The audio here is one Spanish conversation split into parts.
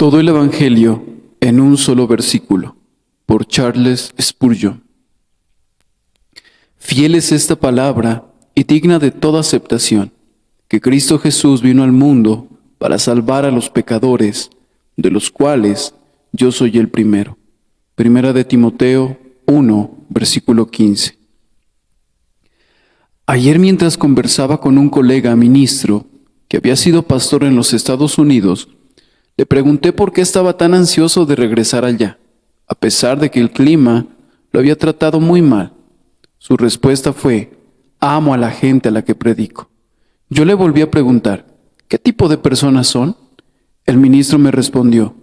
Todo el Evangelio en un solo versículo, por Charles Spurgeon. Fiel es esta palabra y digna de toda aceptación, que Cristo Jesús vino al mundo para salvar a los pecadores, de los cuales yo soy el primero. Primera de Timoteo 1, versículo 15. Ayer, mientras conversaba con un colega ministro que había sido pastor en los Estados Unidos, le pregunté por qué estaba tan ansioso de regresar allá, a pesar de que el clima lo había tratado muy mal. Su respuesta fue: amo a la gente a la que predico. Yo le volví a preguntar: ¿qué tipo de personas son? El ministro me respondió: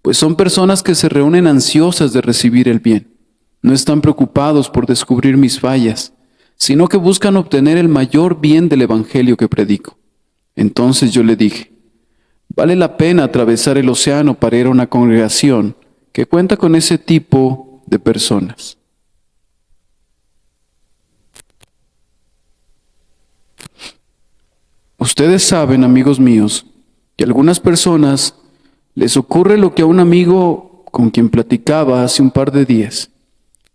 pues son personas que se reúnen ansiosas de recibir el bien. No están preocupados por descubrir mis fallas, sino que buscan obtener el mayor bien del evangelio que predico. Entonces yo le dije: vale la pena atravesar el océano para ir a una congregación que cuenta con ese tipo de personas. Ustedes saben, amigos míos, que a algunas personas les ocurre lo que a un amigo con quien platicaba hace un par de días.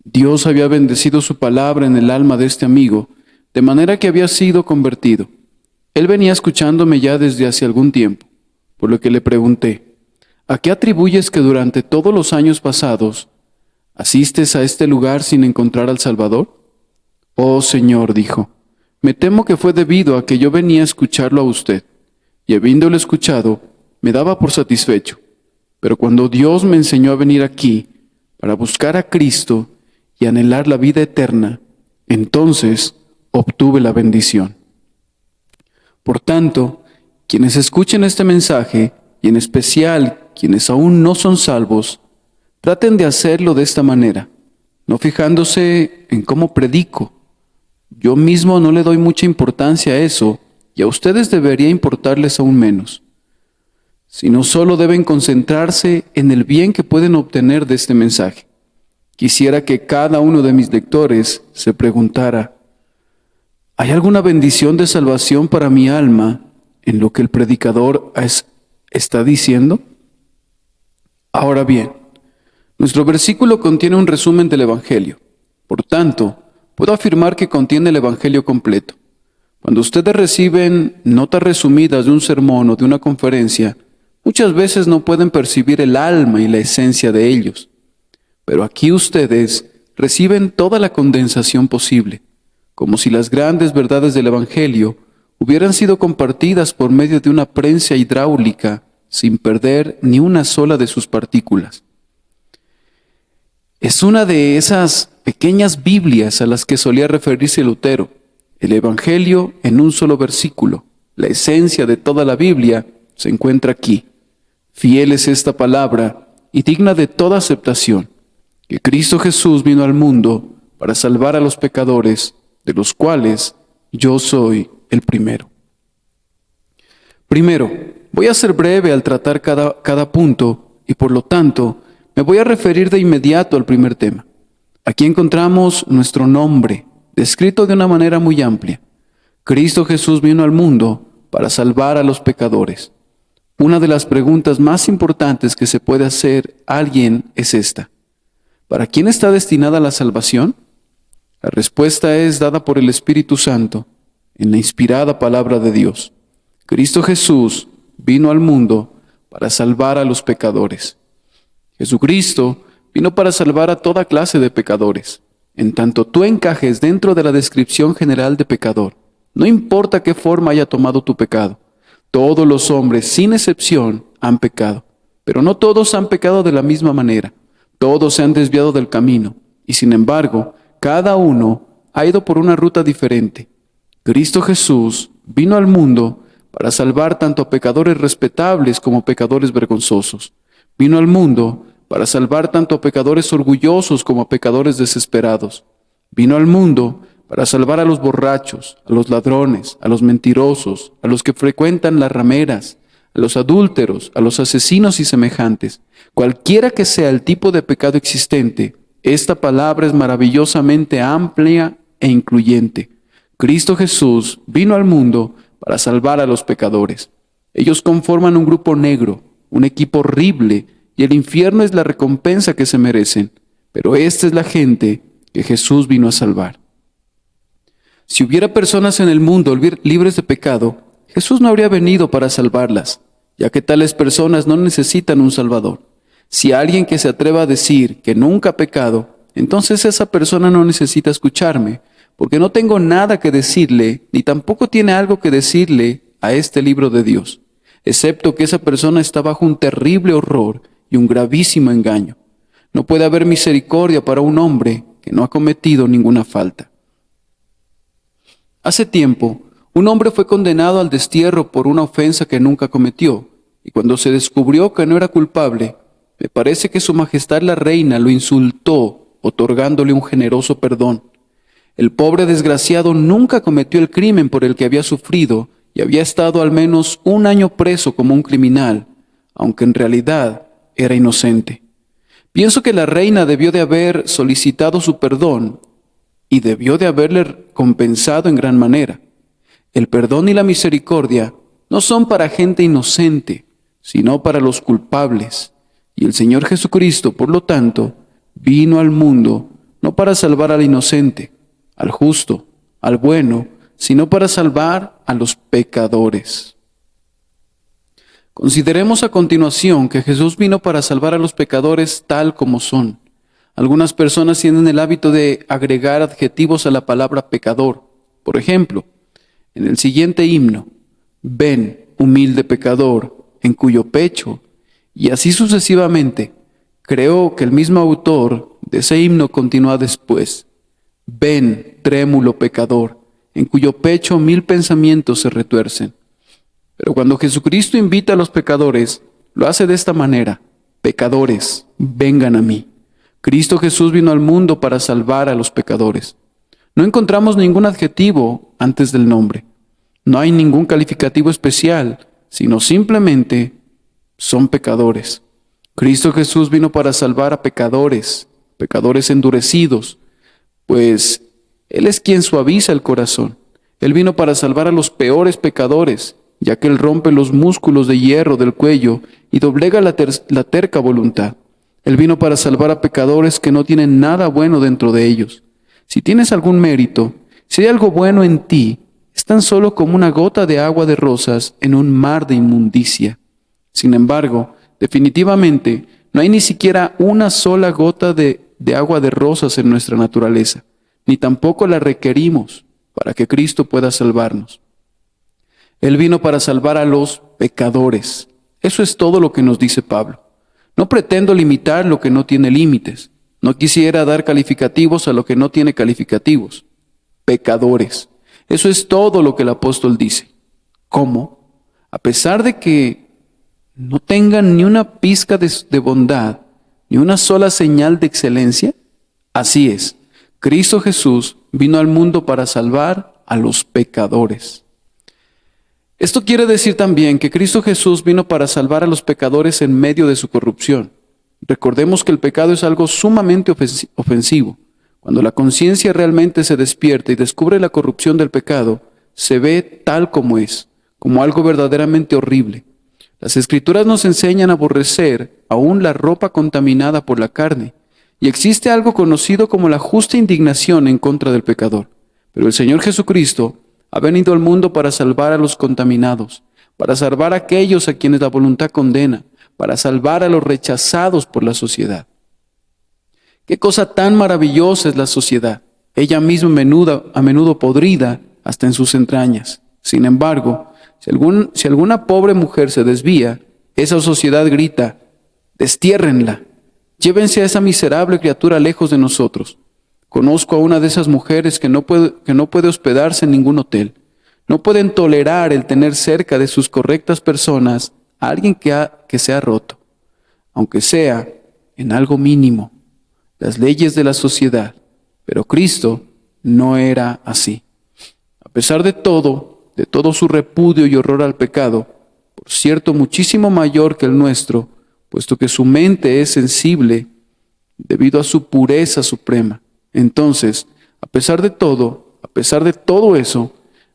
Dios había bendecido su palabra en el alma de este amigo, de manera que había sido convertido. Él venía escuchándome ya desde hace algún tiempo, por lo que le pregunté: ¿a qué atribuyes que durante todos los años pasados asistes a este lugar sin encontrar al Salvador? Oh Señor, dijo, me temo que fue debido a que yo venía a escucharlo a usted, y habiéndolo escuchado, me daba por satisfecho. Pero cuando Dios me enseñó a venir aquí para buscar a Cristo y anhelar la vida eterna, entonces obtuve la bendición. Por tanto, quienes escuchen este mensaje, y en especial quienes aún no son salvos, traten de hacerlo de esta manera, no fijándose en cómo predico. Yo mismo no le doy mucha importancia a eso, y a ustedes debería importarles aún menos, sino solo deben concentrarse en el bien que pueden obtener de este mensaje. Quisiera que cada uno de mis lectores se preguntara: ¿hay alguna bendición de salvación para mi alma en lo que el predicador está diciendo? Ahora bien, nuestro versículo contiene un resumen del Evangelio. Por tanto, puedo afirmar que contiene el Evangelio completo. Cuando ustedes reciben notas resumidas de un sermón o de una conferencia, muchas veces no pueden percibir el alma y la esencia de ellos. Pero aquí ustedes reciben toda la condensación posible, como si las grandes verdades del Evangelio hubieran sido compartidas por medio de una prensa hidráulica sin perder ni una sola de sus partículas. Es una de esas pequeñas Biblias a las que solía referirse Lutero. El Evangelio en un solo versículo. La esencia de toda la Biblia se encuentra aquí. Fiel es esta palabra y digna de toda aceptación, que Cristo Jesús vino al mundo para salvar a los pecadores, de los cuales yo soy el primero. Primero, voy a ser breve al tratar cada punto y por lo tanto me voy a referir de inmediato al primer tema. Aquí encontramos nuestro nombre, descrito de una manera muy amplia. Cristo Jesús vino al mundo para salvar a los pecadores. Una de las preguntas más importantes que se puede hacer a alguien es esta: ¿para quién está destinada la salvación? La respuesta es dada por el Espíritu Santo en la inspirada palabra de Dios. Cristo Jesús vino al mundo para salvar a los pecadores. Jesucristo vino para salvar a toda clase de pecadores. En tanto tú encajes dentro de la descripción general de pecador, no importa qué forma haya tomado tu pecado. Todos los hombres, sin excepción, han pecado, pero no todos han pecado de la misma manera. Todos se han desviado del camino, y sin embargo, cada uno ha ido por una ruta diferente. Cristo Jesús vino al mundo para salvar tanto a pecadores respetables como pecadores vergonzosos. Vino al mundo para salvar tanto a pecadores orgullosos como a pecadores desesperados. Vino al mundo para salvar a los borrachos, a los ladrones, a los mentirosos, a los que frecuentan las rameras, a los adúlteros, a los asesinos y semejantes. Cualquiera que sea el tipo de pecado existente, esta palabra es maravillosamente amplia e incluyente. Cristo Jesús vino al mundo para salvar a los pecadores. Ellos conforman un grupo negro, un equipo horrible, y el infierno es la recompensa que se merecen. Pero esta es la gente que Jesús vino a salvar. Si hubiera personas en el mundo libres de pecado, Jesús no habría venido para salvarlas, ya que tales personas no necesitan un Salvador. Si alguien que se atreva a decir que nunca ha pecado, entonces esa persona no necesita escucharme, porque no tengo nada que decirle, ni tampoco tiene algo que decirle a este libro de Dios, excepto que esa persona está bajo un terrible horror y un gravísimo engaño. No puede haber misericordia para un hombre que no ha cometido ninguna falta. Hace tiempo, un hombre fue condenado al destierro por una ofensa que nunca cometió, y cuando se descubrió que no era culpable, me parece que Su Majestad la Reina lo insultó, otorgándole un generoso perdón. El pobre desgraciado nunca cometió el crimen por el que había sufrido y había estado al menos 1 año preso como un criminal, aunque en realidad era inocente. Pienso que la reina debió de haber solicitado su perdón y debió de haberle compensado en gran manera. El perdón y la misericordia no son para gente inocente, sino para los culpables. Y el Señor Jesucristo, por lo tanto, vino al mundo no para salvar al inocente, al justo, al bueno, sino para salvar a los pecadores. Consideremos a continuación que Jesús vino para salvar a los pecadores tal como son. Algunas personas tienen el hábito de agregar adjetivos a la palabra pecador. Por ejemplo, en el siguiente himno, ven, humilde pecador, en cuyo pecho, y así sucesivamente. Creo que el mismo autor de ese himno continúa después, ven, trémulo pecador, en cuyo pecho 1000 pensamientos se retuercen. Pero cuando Jesucristo invita a los pecadores, lo hace de esta manera, pecadores, vengan a mí. Cristo Jesús vino al mundo para salvar a los pecadores. No encontramos ningún adjetivo antes del nombre. No hay ningún calificativo especial, sino simplemente son pecadores. Cristo Jesús vino para salvar a pecadores, pecadores endurecidos, pues Él es quien suaviza el corazón. Él vino para salvar a los peores pecadores, ya que Él rompe los músculos de hierro del cuello y doblega la terca voluntad. Él vino para salvar a pecadores que no tienen nada bueno dentro de ellos. Si tienes algún mérito, si hay algo bueno en ti, es tan solo como una gota de agua de rosas en un mar de inmundicia. Sin embargo, definitivamente, no hay ni siquiera una sola gota de agua de rosas en nuestra naturaleza, ni tampoco la requerimos para que Cristo pueda salvarnos. Él vino para salvar a los pecadores. Eso es todo lo que nos dice Pablo. No pretendo limitar lo que no tiene límites. No quisiera dar calificativos a lo que no tiene calificativos. Pecadores. Eso es todo lo que el apóstol dice. ¿Cómo? A pesar de que no tengan ni una pizca de bondad, ni una sola señal de excelencia, así es. Cristo Jesús vino al mundo para salvar a los pecadores. Esto quiere decir también que Cristo Jesús vino para salvar a los pecadores en medio de su corrupción. Recordemos que el pecado es algo sumamente ofensivo. Cuando la conciencia realmente se despierta y descubre la corrupción del pecado, se ve tal como es, como algo verdaderamente horrible. Las Escrituras nos enseñan a aborrecer aún la ropa contaminada por la carne, y existe algo conocido como la justa indignación en contra del pecador. Pero el Señor Jesucristo ha venido al mundo para salvar a los contaminados, para salvar a aquellos a quienes la voluntad condena, para salvar a los rechazados por la sociedad. Qué cosa tan maravillosa es la sociedad, ella misma a menudo podrida hasta en sus entrañas. Sin embargo, si alguna pobre mujer se desvía, esa sociedad grita, destiérrenla, llévense a esa miserable criatura lejos de nosotros. Conozco a una de esas mujeres que no puede hospedarse en ningún hotel. No pueden tolerar el tener cerca de sus correctas personas a alguien que se ha roto, aunque sea en algo mínimo, las leyes de la sociedad. Pero Cristo no era así. A pesar de todo su repudio y horror al pecado, por cierto, muchísimo mayor que el nuestro, puesto que su mente es sensible debido a su pureza suprema. Entonces, a pesar de todo eso,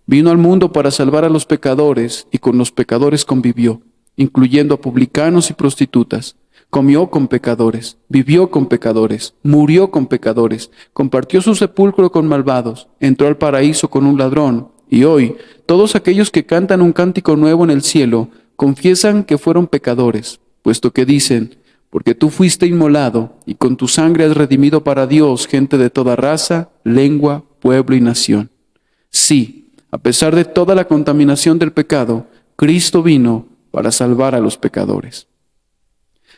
vino al mundo para salvar a los pecadores y con los pecadores convivió. incluyendo a publicanos y prostitutas. Comió con pecadores, vivió con pecadores, murió con pecadores, compartió su sepulcro con malvados, entró al paraíso con un ladrón. Y hoy, todos aquellos que cantan un cántico nuevo en el cielo, confiesan que fueron pecadores, puesto que dicen: porque tú fuiste inmolado, y con tu sangre has redimido para Dios gente de toda raza, lengua, pueblo y nación. Sí, a pesar de toda la contaminación del pecado, Cristo vino para salvar a los pecadores.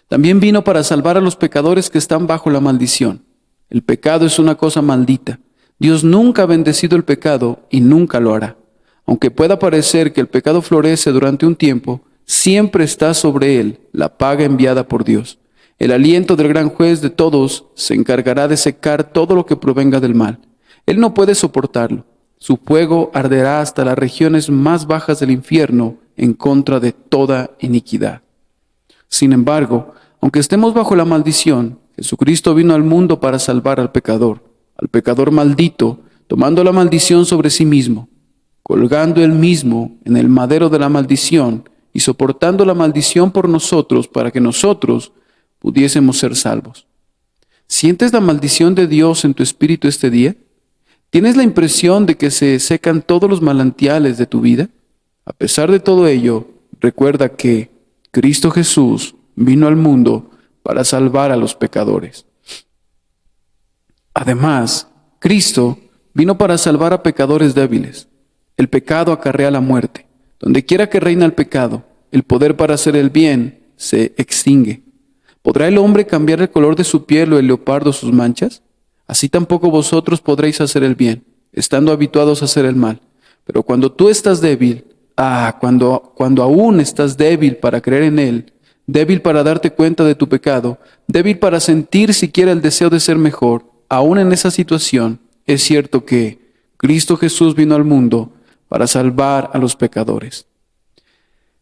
También vino para salvar a los pecadores que están bajo la maldición. El pecado es una cosa maldita. Dios nunca ha bendecido el pecado y nunca lo hará. Aunque pueda parecer que el pecado florece durante un tiempo, siempre está sobre él la paga enviada por Dios. El aliento del gran juez de todos se encargará de secar todo lo que provenga del mal. Él no puede soportarlo. Su fuego arderá hasta las regiones más bajas del infierno en contra de toda iniquidad. Sin embargo, aunque estemos bajo la maldición, Jesucristo vino al mundo para salvar al pecador maldito, tomando la maldición sobre sí mismo, colgando él mismo en el madero de la maldición y soportando la maldición por nosotros para que nosotros pudiésemos ser salvos. ¿Sientes la maldición de Dios en tu espíritu este día? ¿Tienes la impresión de que se secan todos los manantiales de tu vida? A pesar de todo ello, recuerda que Cristo Jesús vino al mundo para salvar a los pecadores. Además, Cristo vino para salvar a pecadores débiles. El pecado acarrea la muerte. Donde quiera que reina el pecado, el poder para hacer el bien se extingue. ¿Podrá el hombre cambiar el color de su piel o el leopardo sus manchas? Así tampoco vosotros podréis hacer el bien, estando habituados a hacer el mal. Pero cuando tú estás débil, cuando aún estás débil para creer en Él, débil para darte cuenta de tu pecado, débil para sentir siquiera el deseo de ser mejor, aún en esa situación, es cierto que Cristo Jesús vino al mundo para salvar a los pecadores.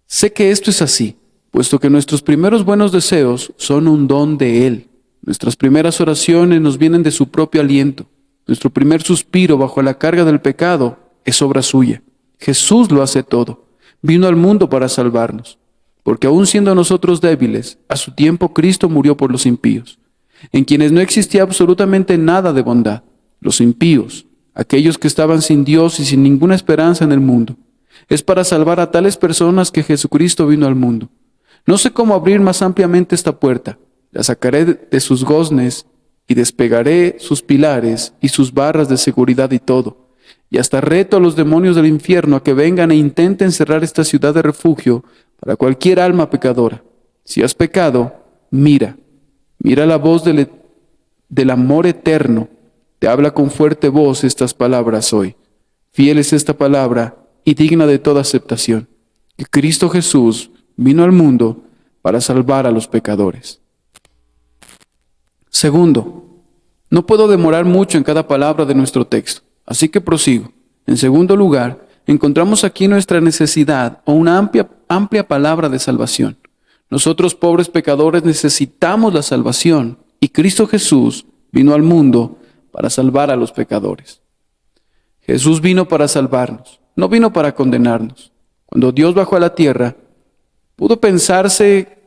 Sé que esto es así, puesto que nuestros primeros buenos deseos son un don de Él. Nuestras primeras oraciones nos vienen de su propio aliento. Nuestro primer suspiro bajo la carga del pecado es obra suya. Jesús lo hace todo. Vino al mundo para salvarnos. Porque aun siendo nosotros débiles, a su tiempo Cristo murió por los impíos, en quienes no existía absolutamente nada de bondad. Los impíos, aquellos que estaban sin Dios y sin ninguna esperanza en el mundo. Es para salvar a tales personas que Jesucristo vino al mundo. No sé cómo abrir más ampliamente esta puerta. La sacaré de sus goznes y despegaré sus pilares y sus barras de seguridad y todo. Y hasta reto a los demonios del infierno a que vengan e intenten cerrar esta ciudad de refugio para cualquier alma pecadora. Si has pecado, mira la voz del amor eterno. Te habla con fuerte voz estas palabras hoy. Fiel es esta palabra y digna de toda aceptación, que Cristo Jesús vino al mundo para salvar a los pecadores. Segundo, no puedo demorar mucho en cada palabra de nuestro texto, así que prosigo. En segundo lugar, encontramos aquí nuestra necesidad o una amplia palabra de salvación. Nosotros, pobres pecadores, necesitamos la salvación y Cristo Jesús vino al mundo para salvar a los pecadores. Jesús vino para salvarnos, no vino para condenarnos. Cuando Dios bajó a la tierra, pudo pensarse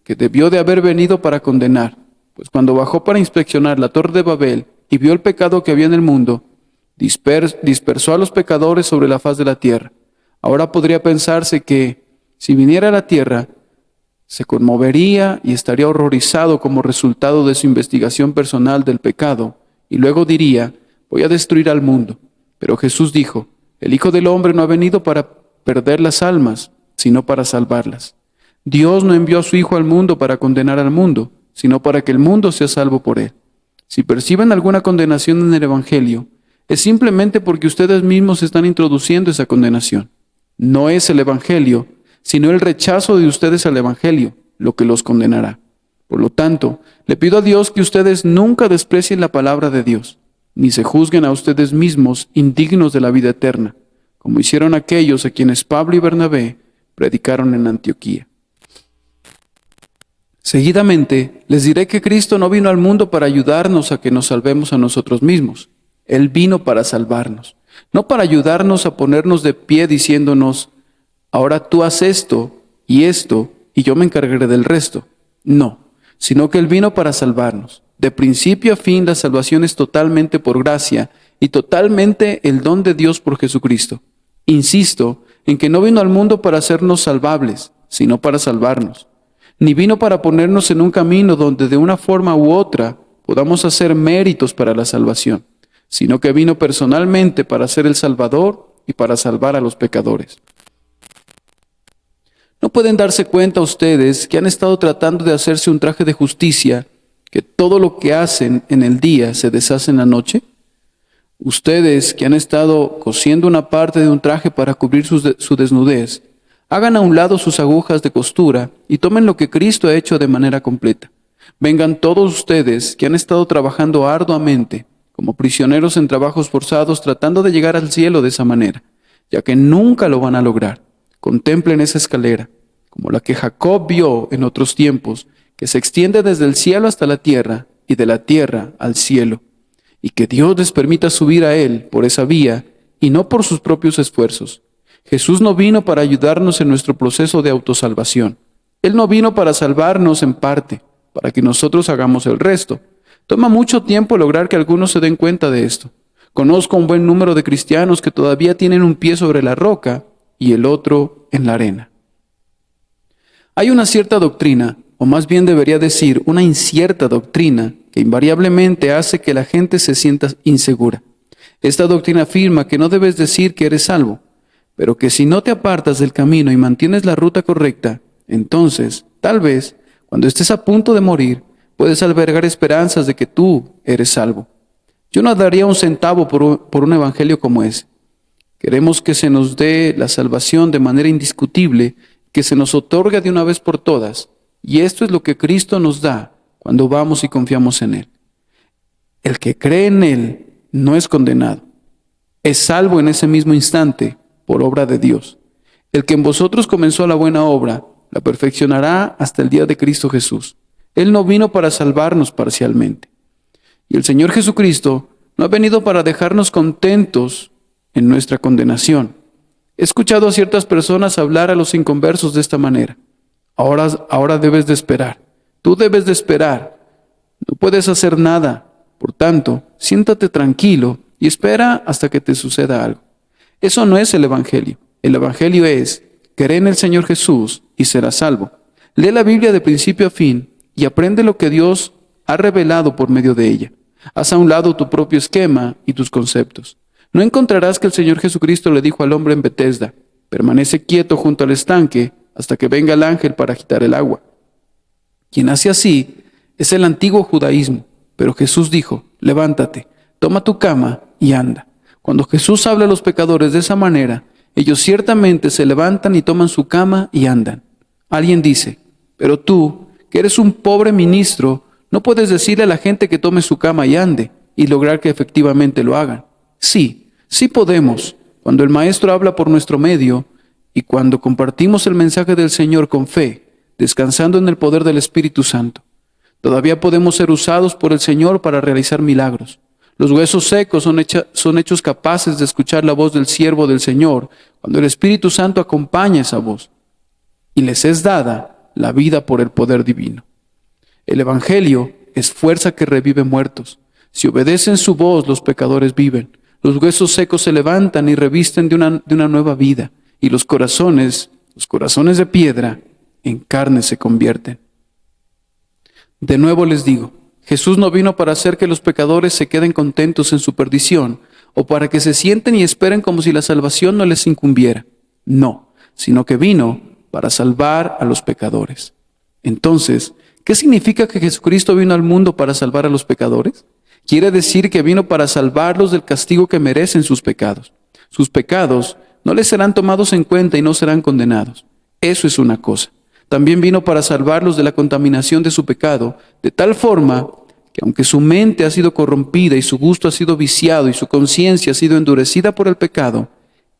que debió de haber venido para condenar, pues cuando bajó para inspeccionar la Torre de Babel y vio el pecado que había en el mundo, dispersó a los pecadores sobre la faz de la tierra. Ahora podría pensarse que, si viniera a la tierra, se conmovería y estaría horrorizado como resultado de su investigación personal del pecado, y luego diría: voy a destruir al mundo. Pero Jesús dijo: el Hijo del Hombre no ha venido para perder las almas, sino para salvarlas. Dios no envió a su Hijo al mundo para condenar al mundo, sino para que el mundo sea salvo por él. Si perciben alguna condenación en el Evangelio, es simplemente porque ustedes mismos están introduciendo esa condenación. No es el Evangelio, sino el rechazo de ustedes al Evangelio, lo que los condenará. Por lo tanto, le pido a Dios que ustedes nunca desprecien la palabra de Dios, ni se juzguen a ustedes mismos indignos de la vida eterna, como hicieron aquellos a quienes Pablo y Bernabé predicaron en Antioquía. Seguidamente, les diré que Cristo no vino al mundo para ayudarnos a que nos salvemos a nosotros mismos. Él vino para salvarnos, no para ayudarnos a ponernos de pie diciéndonos: ahora tú haz esto y yo me encargaré del resto. No, sino que Él vino para salvarnos. De principio a fin la salvación es totalmente por gracia y totalmente el don de Dios por Jesucristo. Insisto en que no vino al mundo para hacernos salvables, sino para salvarnos. Ni vino para ponernos en un camino donde de una forma u otra podamos hacer méritos para la salvación, sino que vino personalmente para ser el Salvador y para salvar a los pecadores. ¿No pueden darse cuenta ustedes que han estado tratando de hacerse un traje de justicia, que todo lo que hacen en el día se deshace en la noche? Ustedes que han estado cosiendo una parte de un traje para cubrir su desnudez, hagan a un lado sus agujas de costura y tomen lo que Cristo ha hecho de manera completa. Vengan todos ustedes que han estado trabajando arduamente, como prisioneros en trabajos forzados, tratando de llegar al cielo de esa manera, ya que nunca lo van a lograr. Contemplen esa escalera, como la que Jacob vio en otros tiempos, que se extiende desde el cielo hasta la tierra y de la tierra al cielo, y que Dios les permita subir a Él por esa vía y no por sus propios esfuerzos. Jesús no vino para ayudarnos en nuestro proceso de autosalvación. Él no vino para salvarnos en parte, para que nosotros hagamos el resto. Toma mucho tiempo lograr que algunos se den cuenta de esto. Conozco un buen número de cristianos que todavía tienen un pie sobre la roca y el otro en la arena. Hay una cierta doctrina, o más bien debería decir una incierta doctrina, que invariablemente hace que la gente se sienta insegura. Esta doctrina afirma que no debes decir que eres salvo, pero que si no te apartas del camino y mantienes la ruta correcta, entonces, tal vez, cuando estés a punto de morir, puedes albergar esperanzas de que tú eres salvo. Yo no daría un centavo por un evangelio como ese. Queremos que se nos dé la salvación de manera indiscutible, que se nos otorgue de una vez por todas, y esto es lo que Cristo nos da cuando vamos y confiamos en Él. El que cree en Él no es condenado, es salvo en ese mismo instante por obra de Dios. El que en vosotros comenzó la buena obra, la perfeccionará hasta el día de Cristo Jesús. Él no vino para salvarnos parcialmente. Y el Señor Jesucristo no ha venido para dejarnos contentos en nuestra condenación. He escuchado a ciertas personas hablar a los inconversos de esta manera. Ahora debes de esperar. Tú debes de esperar. No puedes hacer nada. Por tanto, siéntate tranquilo y espera hasta que te suceda algo. Eso no es el Evangelio. El Evangelio es: cree en el Señor Jesús y serás salvo. Lee la Biblia de principio a fin y aprende lo que Dios ha revelado por medio de ella. Haz a un lado tu propio esquema y tus conceptos. No encontrarás que el Señor Jesucristo le dijo al hombre en Betesda: permanece quieto junto al estanque hasta que venga el ángel para agitar el agua. Quien hace así es el antiguo judaísmo, pero Jesús dijo: levántate, toma tu cama y anda. Cuando Jesús habla a los pecadores de esa manera, ellos ciertamente se levantan y toman su cama y andan. Alguien dice: pero tú, que eres un pobre ministro, no puedes decirle a la gente que tome su cama y ande, y lograr que efectivamente lo hagan. Sí podemos, cuando el Maestro habla por nuestro medio, y cuando compartimos el mensaje del Señor con fe, descansando en el poder del Espíritu Santo. Todavía podemos ser usados por el Señor para realizar milagros. Los huesos secos son hechos capaces de escuchar la voz del siervo del Señor, cuando el Espíritu Santo acompaña esa voz, y les es dada la vida por el poder divino. El Evangelio es fuerza que revive muertos. Si obedecen su voz, los pecadores viven. Los huesos secos se levantan y revisten de una nueva vida, y los corazones de piedra, en carne se convierten. De nuevo les digo, Jesús no vino para hacer que los pecadores se queden contentos en su perdición, o para que se sienten y esperen como si la salvación no les incumbiera. No, sino que vino para salvar a los pecadores. Entonces, ¿qué significa que Jesucristo vino al mundo para salvar a los pecadores? Quiere decir que vino para salvarlos del castigo que merecen sus pecados. Sus pecados no les serán tomados en cuenta y no serán condenados. Eso es una cosa. También vino para salvarlos de la contaminación de su pecado, de tal forma que aunque su mente ha sido corrompida y su gusto ha sido viciado y su conciencia ha sido endurecida por el pecado,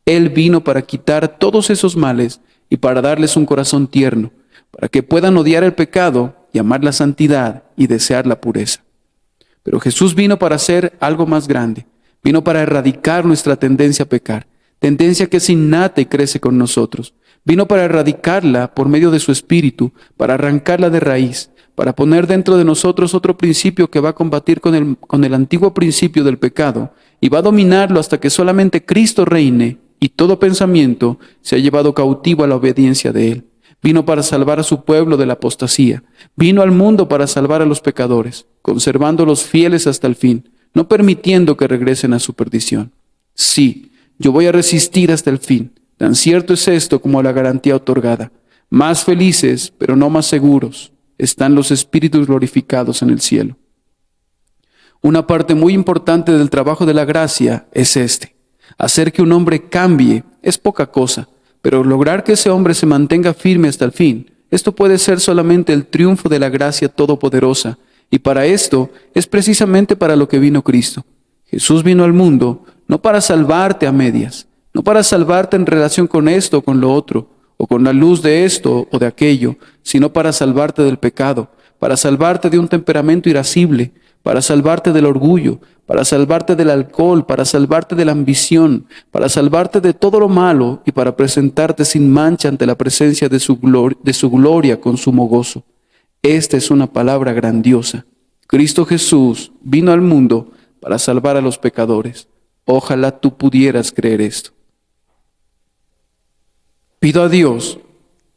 Él vino para quitar todos esos males y para darles un corazón tierno, para que puedan odiar el pecado y amar la santidad y desear la pureza. Pero Jesús vino para hacer algo más grande. Vino para erradicar nuestra tendencia a pecar. tendencia que es innata y crece con nosotros. Vino para erradicarla por medio de su Espíritu, para arrancarla de raíz, para poner dentro de nosotros otro principio que va a combatir con el antiguo principio del pecado y va a dominarlo hasta que solamente Cristo reine y todo pensamiento se ha llevado cautivo a la obediencia de Él. Vino para salvar a su pueblo de la apostasía. Vino al mundo para salvar a los pecadores, conservándolos fieles hasta el fin, no permitiendo que regresen a su perdición. Sí, yo voy a resistir hasta el fin. Tan cierto es esto como la garantía otorgada. Más felices, pero no más seguros, están los espíritus glorificados en el cielo. Una parte muy importante del trabajo de la gracia es este. Hacer que un hombre cambie es poca cosa, pero lograr que ese hombre se mantenga firme hasta el fin, esto puede ser solamente el triunfo de la gracia todopoderosa, y para esto es precisamente para lo que vino Cristo. Jesús vino al mundo no para salvarte a medias, no para salvarte en relación con esto o con lo otro, o con la luz de esto o de aquello, sino para salvarte del pecado, para salvarte de un temperamento irascible, para salvarte del orgullo, para salvarte del alcohol, para salvarte de la ambición, para salvarte de todo lo malo y para presentarte sin mancha ante la presencia de su gloria con sumo gozo. Esta es una palabra grandiosa. Cristo Jesús vino al mundo para salvar a los pecadores. Ojalá tú pudieras creer esto. Pido a Dios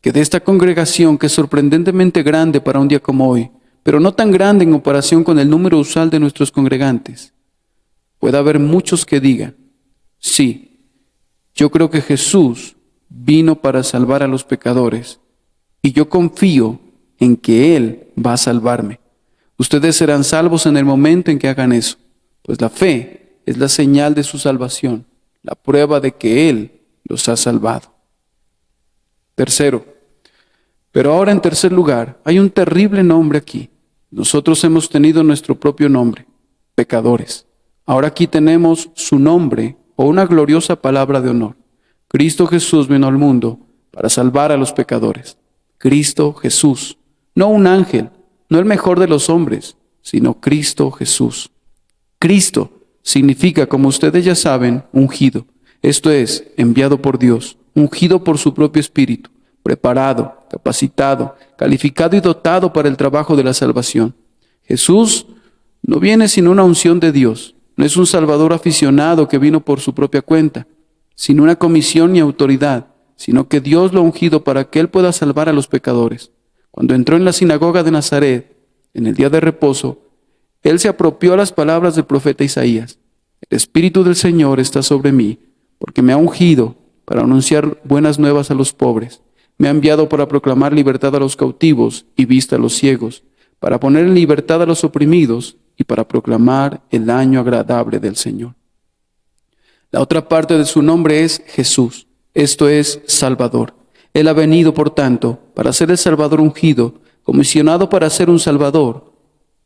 que de esta congregación, que es sorprendentemente grande para un día como hoy, pero no tan grande en comparación con el número usual de nuestros congregantes, pueda haber muchos que digan, sí, yo creo que Jesús vino para salvar a los pecadores y yo confío en que Él va a salvarme. Ustedes serán salvos en el momento en que hagan eso, pues la fe es la señal de su salvación, la prueba de que Él los ha salvado. Tercero, pero ahora en tercer lugar, hay un terrible nombre aquí. Nosotros hemos tenido nuestro propio nombre, pecadores. Ahora aquí tenemos su nombre o una gloriosa palabra de honor. Cristo Jesús vino al mundo para salvar a los pecadores. Cristo Jesús, no un ángel, no el mejor de los hombres, sino Cristo Jesús. Cristo significa, como ustedes ya saben, ungido. Esto es, enviado por Dios, ungido por su propio Espíritu, preparado, capacitado, calificado y dotado para el trabajo de la salvación. Jesús no viene sin una unción de Dios, no es un Salvador aficionado que vino por su propia cuenta, sin una comisión ni autoridad, sino que Dios lo ha ungido para que Él pueda salvar a los pecadores. Cuando entró en la sinagoga de Nazaret, en el día de reposo, Él se apropió las palabras del profeta Isaías. El Espíritu del Señor está sobre mí, porque me ha ungido para anunciar buenas nuevas a los pobres. Me ha enviado para proclamar libertad a los cautivos y vista a los ciegos, para poner en libertad a los oprimidos y para proclamar el año agradable del Señor. La otra parte de su nombre es Jesús, esto es Salvador. Él ha venido, por tanto, para ser el Salvador ungido, comisionado para ser un Salvador.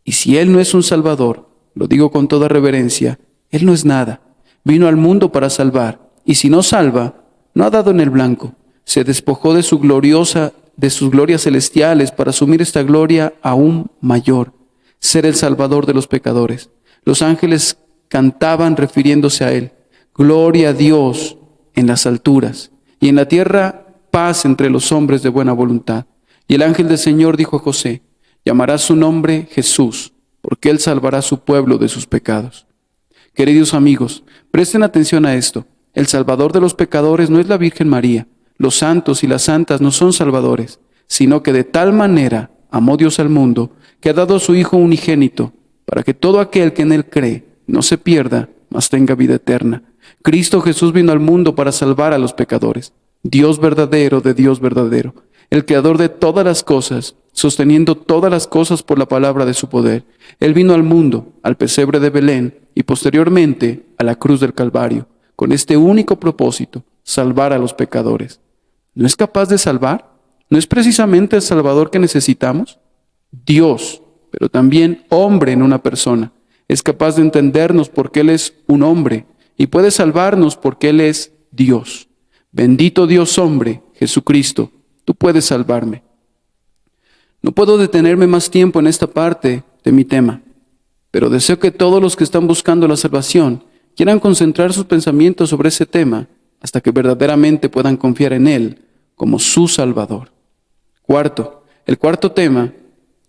Y si Él no es un Salvador, lo digo con toda reverencia, Él no es nada. Vino al mundo para salvar, y si no salva, no ha dado en el blanco. Se despojó de sus glorias celestiales para asumir esta gloria aún mayor, ser el Salvador de los pecadores. Los ángeles cantaban refiriéndose a Él: gloria a Dios en las alturas, y en la tierra paz entre los hombres de buena voluntad. Y el ángel del Señor dijo a José: llamará su nombre Jesús, porque Él salvará a su pueblo de sus pecados. Queridos amigos, presten atención a esto. El Salvador de los pecadores no es la Virgen María. Los santos y las santas no son salvadores, sino que de tal manera amó Dios al mundo, que ha dado a su Hijo unigénito, para que todo aquel que en Él cree no se pierda, mas tenga vida eterna. Cristo Jesús vino al mundo para salvar a los pecadores. Dios verdadero de Dios verdadero, el creador de todas las cosas, sosteniendo todas las cosas por la palabra de su poder. Él vino al mundo, al pesebre de Belén y posteriormente a la cruz del Calvario, con este único propósito: salvar a los pecadores. ¿No es capaz de salvar? ¿No es precisamente el Salvador que necesitamos? Dios, pero también hombre en una persona, es capaz de entendernos porque Él es un hombre y puede salvarnos porque Él es Dios. Bendito Dios hombre, Jesucristo, tú puedes salvarme. No puedo detenerme más tiempo en esta parte de mi tema, pero deseo que todos los que están buscando la salvación quieran concentrar sus pensamientos sobre ese tema hasta que verdaderamente puedan confiar en Él como su Salvador. Cuarto, el cuarto tema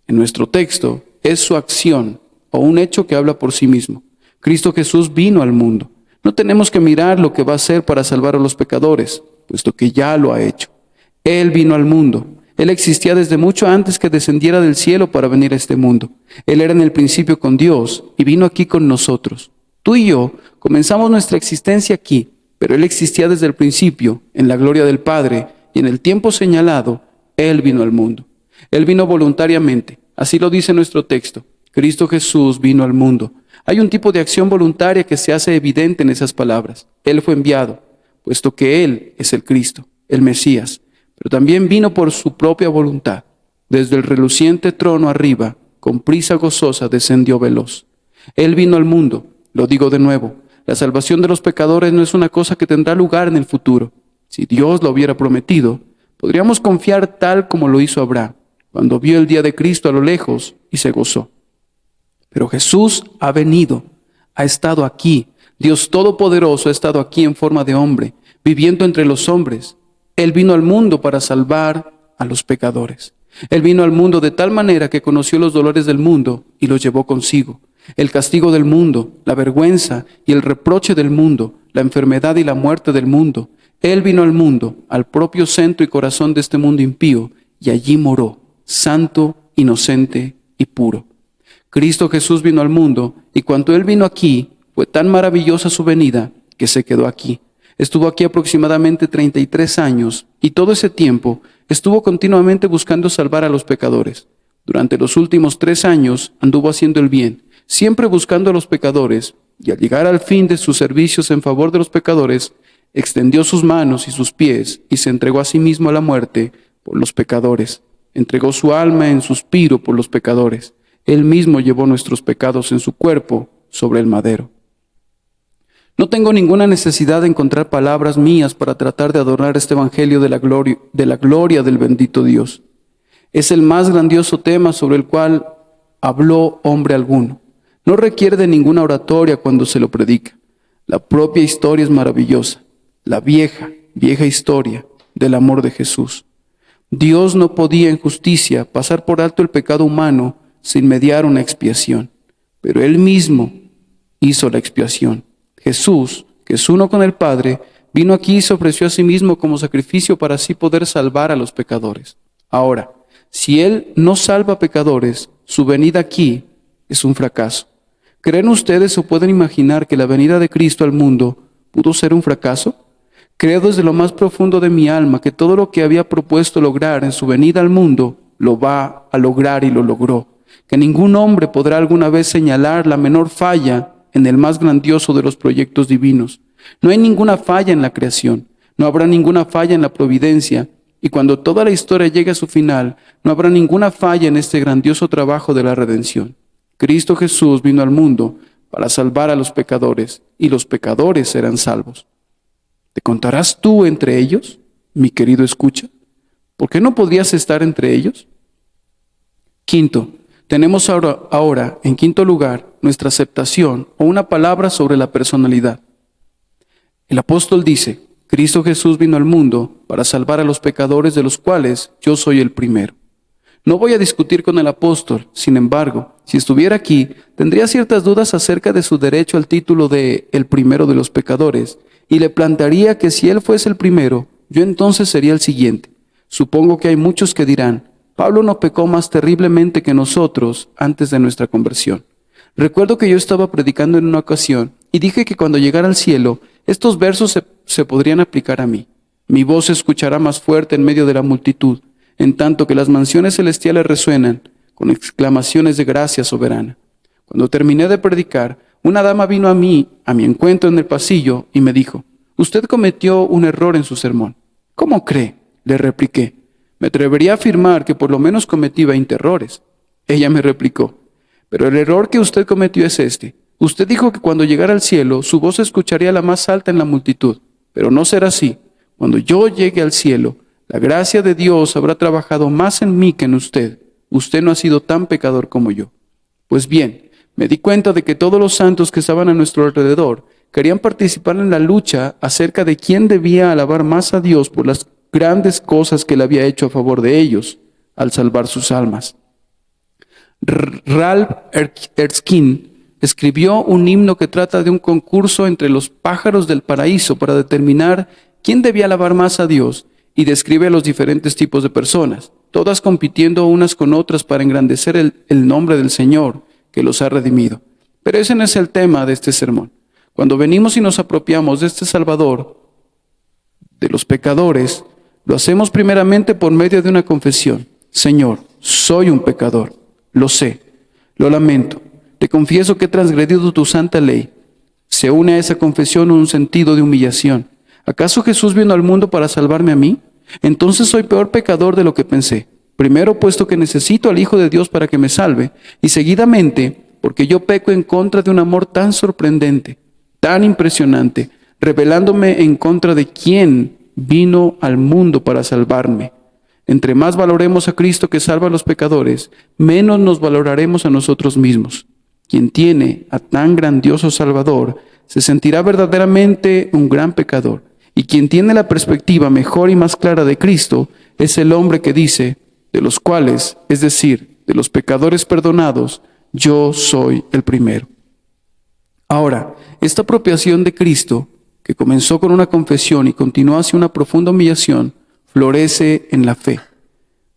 en nuestro texto es su acción o un hecho que habla por sí mismo. Cristo Jesús vino al mundo. No tenemos que mirar lo que va a hacer para salvar a los pecadores, puesto que ya lo ha hecho. Él vino al mundo. Él existía desde mucho antes que descendiera del cielo para venir a este mundo. Él era en el principio con Dios y vino aquí con nosotros. Tú y yo comenzamos nuestra existencia aquí, pero Él existía desde el principio, en la gloria del Padre, y en el tiempo señalado, Él vino al mundo. Él vino voluntariamente, así lo dice nuestro texto. Cristo Jesús vino al mundo. Hay un tipo de acción voluntaria que se hace evidente en esas palabras. Él fue enviado, puesto que Él es el Cristo, el Mesías, pero también vino por su propia voluntad. Desde el reluciente trono arriba, con prisa gozosa descendió veloz. Él vino al mundo, lo digo de nuevo, la salvación de los pecadores no es una cosa que tendrá lugar en el futuro. Si Dios lo hubiera prometido, podríamos confiar tal como lo hizo Abraham, cuando vio el día de Cristo a lo lejos y se gozó. Pero Jesús ha venido, ha estado aquí. Dios Todopoderoso ha estado aquí en forma de hombre, viviendo entre los hombres. Él vino al mundo para salvar a los pecadores. Él vino al mundo de tal manera que conoció los dolores del mundo y los llevó consigo. El castigo del mundo, la vergüenza y el reproche del mundo, la enfermedad y la muerte del mundo. Él vino al mundo, al propio centro y corazón de este mundo impío, y allí moró, santo, inocente y puro. Cristo Jesús vino al mundo, y cuando Él vino aquí, fue tan maravillosa su venida que se quedó aquí. Estuvo aquí aproximadamente 33 años, y todo ese tiempo estuvo continuamente buscando salvar a los pecadores. Durante los últimos 3 años anduvo haciendo el bien, siempre buscando a los pecadores, y al llegar al fin de sus servicios en favor de los pecadores, extendió sus manos y sus pies, y se entregó a sí mismo a la muerte por los pecadores. Entregó su alma en suspiro por los pecadores. Él mismo llevó nuestros pecados en su cuerpo sobre el madero. No tengo ninguna necesidad de encontrar palabras mías para tratar de adornar este evangelio de la gloria del bendito Dios. Es el más grandioso tema sobre el cual habló hombre alguno. No requiere de ninguna oratoria cuando se lo predica. La propia historia es maravillosa. La vieja historia del amor de Jesús. Dios no podía en justicia pasar por alto el pecado humano sin mediar una expiación, pero Él mismo hizo la expiación. Jesús, que es uno con el Padre, vino aquí y se ofreció a sí mismo como sacrificio para así poder salvar a los pecadores. Ahora, si Él no salva pecadores, su venida aquí es un fracaso. ¿Creen ustedes o pueden imaginar que la venida de Cristo al mundo pudo ser un fracaso? Creo desde lo más profundo de mi alma que todo lo que había propuesto lograr en su venida al mundo lo va a lograr y lo logró. Que ningún hombre podrá alguna vez señalar la menor falla en el más grandioso de los proyectos divinos. No hay ninguna falla en la creación, no habrá ninguna falla en la providencia, y cuando toda la historia llegue a su final, no habrá ninguna falla en este grandioso trabajo de la redención. Cristo Jesús vino al mundo para salvar a los pecadores, y los pecadores serán salvos. ¿Te contarás tú entre ellos, mi querido escucha? ¿Por qué no podrías estar entre ellos? Quinto, tenemos ahora, en quinto lugar, nuestra aceptación o una palabra sobre la personalidad. El apóstol dice, Cristo Jesús vino al mundo para salvar a los pecadores, de los cuales yo soy el primero. No voy a discutir con el apóstol, sin embargo, si estuviera aquí, tendría ciertas dudas acerca de su derecho al título de el primero de los pecadores, y le plantearía que si él fuese el primero, yo entonces sería el siguiente. Supongo que hay muchos que dirán, Pablo no pecó más terriblemente que nosotros antes de nuestra conversión. Recuerdo que yo estaba predicando en una ocasión y dije que cuando llegara al cielo, estos versos se podrían aplicar a mí. Mi voz se escuchará más fuerte en medio de la multitud, en tanto que las mansiones celestiales resuenan con exclamaciones de gracia soberana. Cuando terminé de predicar, una dama vino a mi encuentro en el pasillo y me dijo, «Usted cometió un error en su sermón». «¿Cómo cree?», le repliqué. «Me atrevería a afirmar que por lo menos cometí 20 errores». Ella me replicó, «Pero el error que usted cometió es este. Usted dijo que cuando llegara al cielo, su voz se escucharía la más alta en la multitud. Pero no será así. Cuando yo llegue al cielo, la gracia de Dios habrá trabajado más en mí que en usted. Usted no ha sido tan pecador como yo». Pues bien, me di cuenta de que todos los santos que estaban a nuestro alrededor querían participar en la lucha acerca de quién debía alabar más a Dios por las grandes cosas que Él había hecho a favor de ellos al salvar sus almas. Ralph Erskine escribió un himno que trata de un concurso entre los pájaros del paraíso para determinar quién debía alabar más a Dios y describe a los diferentes tipos de personas, todas compitiendo unas con otras para engrandecer el nombre del Señor que los ha redimido. Pero ese no es el tema de este sermón. Cuando venimos y nos apropiamos de este Salvador, de los pecadores, lo hacemos primeramente por medio de una confesión. Señor, soy un pecador, lo sé, lo lamento, te confieso que he transgredido tu santa ley. Se une a esa confesión un sentido de humillación. ¿Acaso Jesús vino al mundo para salvarme a mí? Entonces soy peor pecador de lo que pensé. Primero, puesto que necesito al Hijo de Dios para que me salve, y seguidamente, porque yo peco en contra de un amor tan sorprendente, tan impresionante, revelándome en contra de quien vino al mundo para salvarme. Entre más valoremos a Cristo que salva a los pecadores, menos nos valoraremos a nosotros mismos. Quien tiene a tan grandioso Salvador se sentirá verdaderamente un gran pecador. Y quien tiene la perspectiva mejor y más clara de Cristo es el hombre que dice, de los cuales, es decir, de los pecadores perdonados, yo soy el primero. Ahora, esta apropiación de Cristo, que comenzó con una confesión y continuó hacia una profunda humillación, florece en la fe.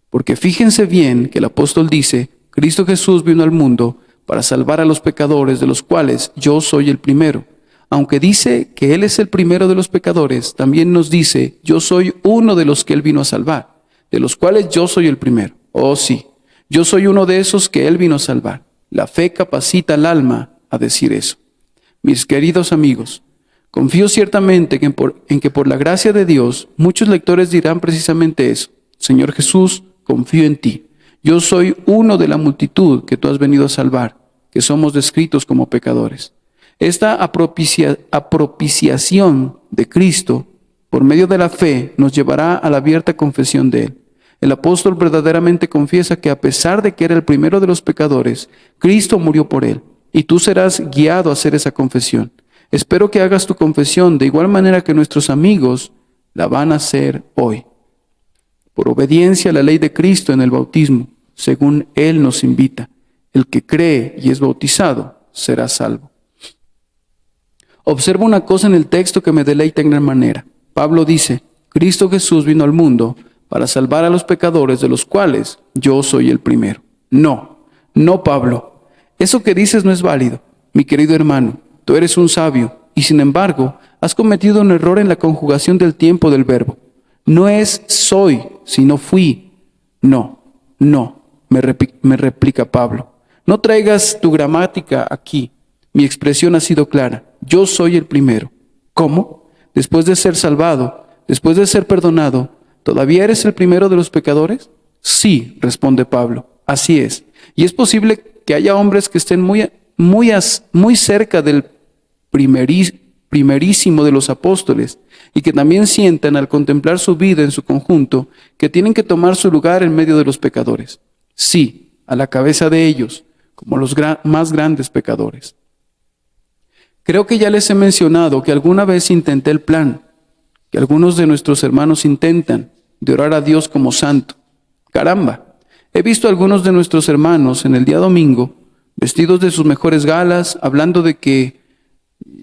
Porque fíjense bien que el apóstol dice, Cristo Jesús vino al mundo para salvar a los pecadores, de los cuales yo soy el primero. Aunque dice que Él es el primero de los pecadores, también nos dice, yo soy uno de los que Él vino a salvar, de los cuales yo soy el primero. Oh sí, yo soy uno de esos que Él vino a salvar. La fe capacita al alma a decir eso. Mis queridos amigos, confío ciertamente en que por la gracia de Dios, muchos lectores dirán precisamente eso. Señor Jesús, confío en ti. Yo soy uno de la multitud que tú has venido a salvar, que somos descritos como pecadores. Esta propiciación de Cristo por medio de la fe nos llevará a la abierta confesión de Él. El apóstol verdaderamente confiesa que a pesar de que era el primero de los pecadores, Cristo murió por él, y tú serás guiado a hacer esa confesión. Espero que hagas tu confesión de igual manera que nuestros amigos la van a hacer hoy. Por obediencia a la ley de Cristo en el bautismo, según Él nos invita, el que cree y es bautizado será salvo. Observa una cosa en el texto que me deleita en gran manera. Pablo dice, Cristo Jesús vino al mundo para salvar a los pecadores, de los cuales yo soy el primero. No, Pablo, eso que dices no es válido. Mi querido hermano, tú eres un sabio, y sin embargo, has cometido un error en la conjugación del tiempo del verbo. No es soy, sino fui. No, me replica Pablo. No traigas tu gramática aquí. Mi expresión ha sido clara. Yo soy el primero. ¿Cómo? Después de ser salvado, después de ser perdonado, ¿todavía eres el primero de los pecadores? Sí, responde Pablo. Así es. Y es posible que haya hombres que estén muy cerca del primerísimo de los apóstoles y que también sientan al contemplar su vida en su conjunto que tienen que tomar su lugar en medio de los pecadores. Sí, a la cabeza de ellos, como los más grandes pecadores. Creo que ya les he mencionado que alguna vez intenté el plan, que algunos de nuestros hermanos intentan, de orar a Dios como santo. Caramba, he visto a algunos de nuestros hermanos en el día domingo, vestidos de sus mejores galas, hablando de que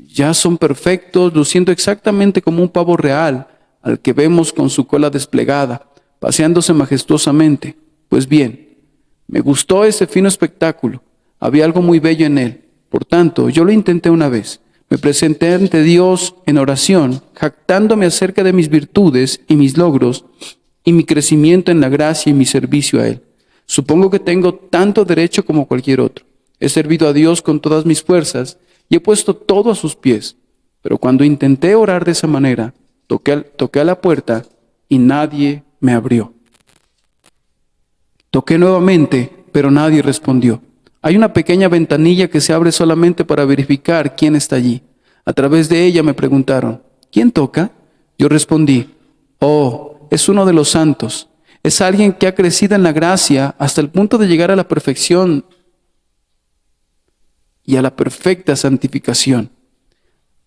ya son perfectos, luciendo exactamente como un pavo real, al que vemos con su cola desplegada, paseándose majestuosamente. Pues bien, me gustó ese fino espectáculo, había algo muy bello en él. Por tanto, yo lo intenté una vez. Me presenté ante Dios en oración, jactándome acerca de mis virtudes y mis logros y mi crecimiento en la gracia y mi servicio a Él. Supongo que tengo tanto derecho como cualquier otro. He servido a Dios con todas mis fuerzas y he puesto todo a sus pies. Pero cuando intenté orar de esa manera, toqué a la puerta y nadie me abrió. Toqué nuevamente, pero nadie respondió. Hay una pequeña ventanilla que se abre solamente para verificar quién está allí. A través de ella me preguntaron, ¿quién toca? Yo respondí, es uno de los santos. Es alguien que ha crecido en la gracia hasta el punto de llegar a la perfección y a la perfecta santificación.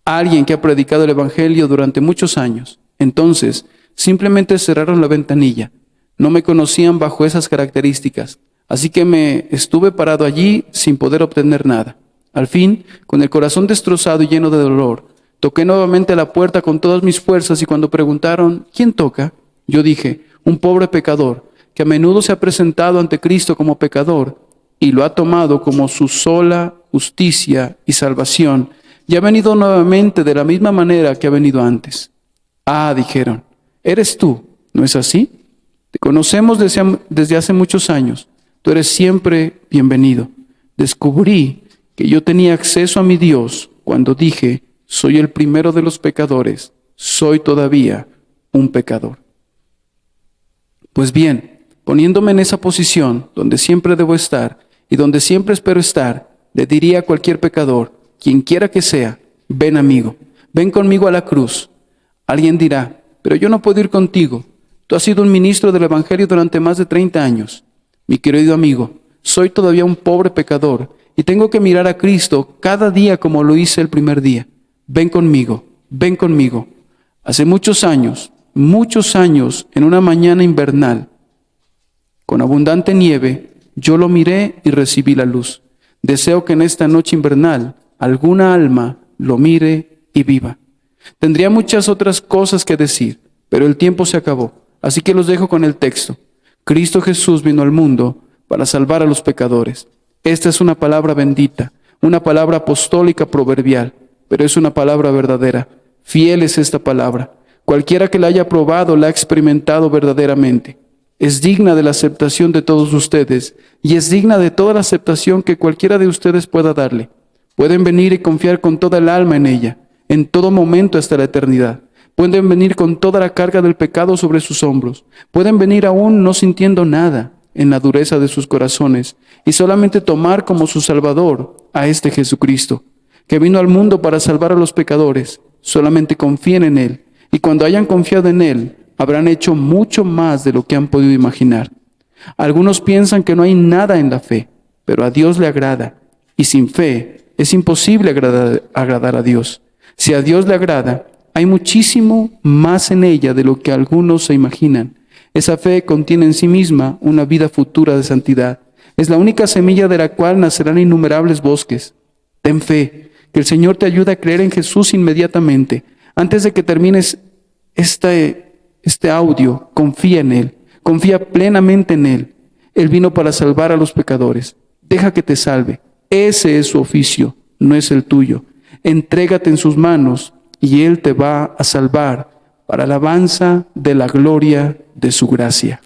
alguien que ha predicado el Evangelio durante muchos años. Entonces, simplemente cerraron la ventanilla. No me conocían bajo esas características, así que me estuve parado allí sin poder obtener nada. Al fin, con el corazón destrozado y lleno de dolor, toqué nuevamente la puerta con todas mis fuerzas y cuando preguntaron, ¿quién toca?, yo dije, un pobre pecador, que a menudo se ha presentado ante Cristo como pecador y lo ha tomado como su sola justicia y salvación, y ha venido nuevamente de la misma manera que ha venido antes. Ah, dijeron, eres tú, ¿no es así? Te conocemos desde hace muchos años. Tú eres siempre bienvenido. Descubrí que yo tenía acceso a mi Dios cuando dije, soy el primero de los pecadores, soy todavía un pecador. Pues bien, poniéndome en esa posición donde siempre debo estar y donde siempre espero estar, le diría a cualquier pecador, quien quiera que sea, ven amigo, ven conmigo a la cruz. Alguien dirá, pero yo no puedo ir contigo. Tú has sido un ministro del Evangelio durante más de 30 años. Mi querido amigo, soy todavía un pobre pecador y tengo que mirar a Cristo cada día como lo hice el primer día. Ven conmigo, ven conmigo. Hace muchos años, en una mañana invernal, con abundante nieve, yo lo miré y recibí la luz. Deseo que en esta noche invernal alguna alma lo mire y viva. Tendría muchas otras cosas que decir, pero el tiempo se acabó, así que los dejo con el texto. Cristo Jesús vino al mundo para salvar a los pecadores. Esta es una palabra bendita, una palabra apostólica proverbial, pero es una palabra verdadera. Fiel es esta palabra. Cualquiera que la haya probado la ha experimentado verdaderamente. Es digna de la aceptación de todos ustedes y es digna de toda la aceptación que cualquiera de ustedes pueda darle. Pueden venir y confiar con toda el alma en ella, en todo momento hasta la eternidad. Pueden venir con toda la carga del pecado sobre sus hombros. Pueden venir aún no sintiendo nada en la dureza de sus corazones y solamente tomar como su Salvador a este Jesucristo, que vino al mundo para salvar a los pecadores. Solamente confíen en Él y cuando hayan confiado en Él, habrán hecho mucho más de lo que han podido imaginar. Algunos piensan que no hay nada en la fe, pero a Dios le agrada, y sin fe es imposible agradar a Dios. Si a Dios le agrada, hay muchísimo más en ella de lo que algunos se imaginan. Esa fe contiene en sí misma una vida futura de santidad. Es la única semilla de la cual nacerán innumerables bosques. Ten fe, que el Señor te ayude a creer en Jesús inmediatamente. Antes de que termines este audio, confía en Él, confía plenamente en Él. Él vino para salvar a los pecadores. Deja que te salve. Ese es su oficio, no es el tuyo. Entrégate en sus manos y Él te va a salvar para alabanza de la gloria de su gracia.